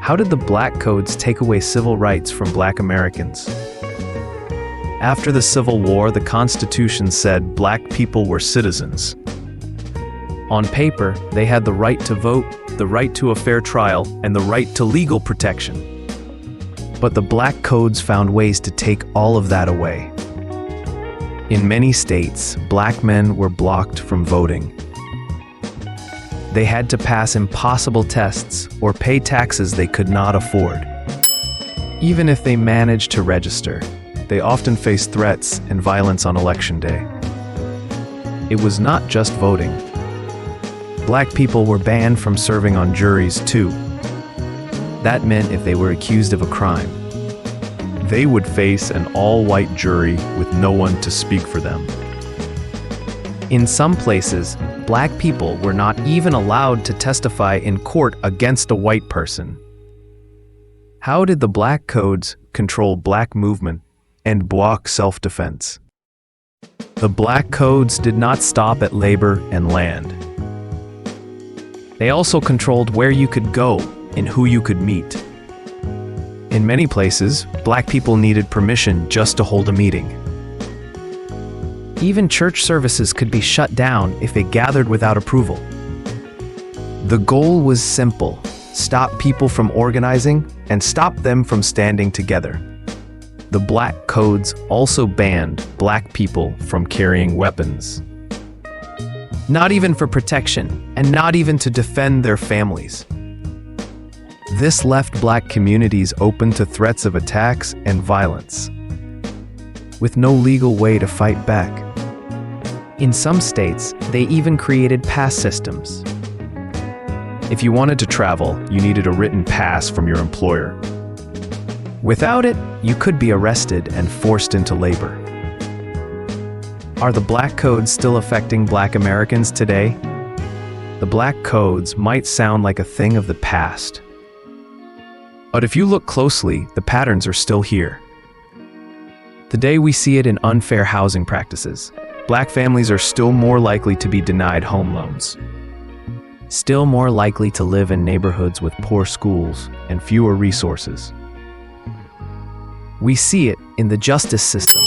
How did the Black Codes take away civil rights from Black Americans? After the Civil War, the Constitution said Black people were citizens. On paper, they had the right to vote, the right to a fair trial, and the right to legal protection. But the Black Codes found ways to take all of that away. In many states, Black men were blocked from voting. They had to pass impossible tests or pay taxes they could not afford. Even if they managed to register, they often faced threats and violence on election day. It was not just voting. Black people were banned from serving on juries too. That meant if they were accused of a crime, they would face an all-white jury with no one to speak for them. In some places, Black people were not even allowed to testify in court against a white person. How did the Black Codes control Black movement and block self-defense? The Black Codes did not stop at labor and land. They also controlled where you could go and who you could meet. In many places, Black people needed permission just to hold a meeting. Even church services could be shut down if they gathered without approval. The goal was simple: stop people from organizing and stop them from standing together. The Black Codes also banned Black people from carrying weapons. Not even for protection, and not even to defend their families. This left Black communities open to threats of attacks and violence, with no legal way to fight back. In some states, they even created pass systems. If you wanted to travel, you needed a written pass from your employer. Without it, you could be arrested and forced into labor. Are the Black Codes still affecting Black Americans today? The Black Codes might sound like a thing of the past. But if you look closely, the patterns are still here. Today we see it in unfair housing practices. Black families are still more likely to be denied home loans. Still more likely to live in neighborhoods with poor schools and fewer resources. We see it in the justice system.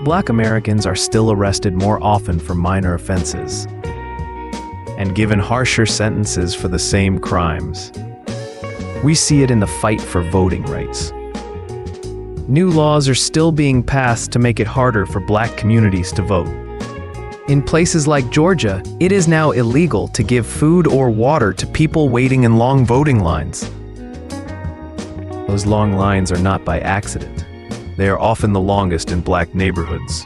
Black Americans are still arrested more often for minor offenses and given harsher sentences for the same crimes. We see it in the fight for voting rights. New laws are still being passed to make it harder for Black communities to vote. In places like Georgia, it is now illegal to give food or water to people waiting in long voting lines. Those long lines are not by accident. They are often the longest in Black neighborhoods.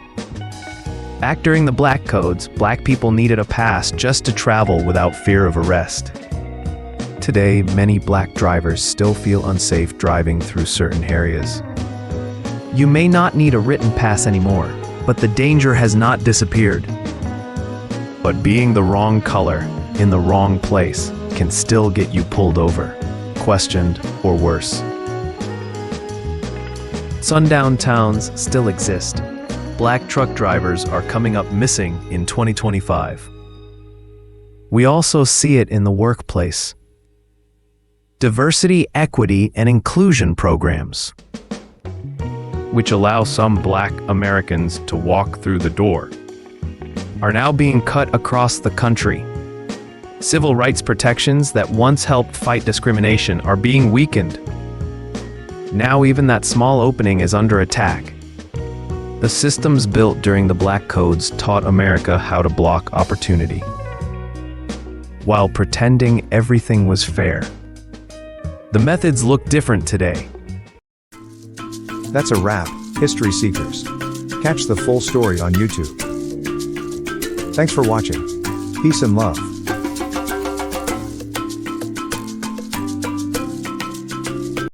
Back during the Black Codes, Black people needed a pass just to travel without fear of arrest. Today, many Black drivers still feel unsafe driving through certain areas. You may not need a written pass anymore, but the danger has not disappeared. But being the wrong color in the wrong place can still get you pulled over, questioned, or worse. Sundown towns still exist. Black truck drivers are coming up missing in 2025. We also see it in the workplace. Diversity, equity, and inclusion programs, which allow some Black Americans to walk through the door, are now being cut across the country. Civil rights protections that once helped fight discrimination are being weakened. Now even that small opening is under attack. The systems built during the Black Codes taught America how to block opportunity, while pretending everything was fair. The methods look different today. That's a wrap, History Seekers. Catch the full story on YouTube. Thanks for watching. Peace and love.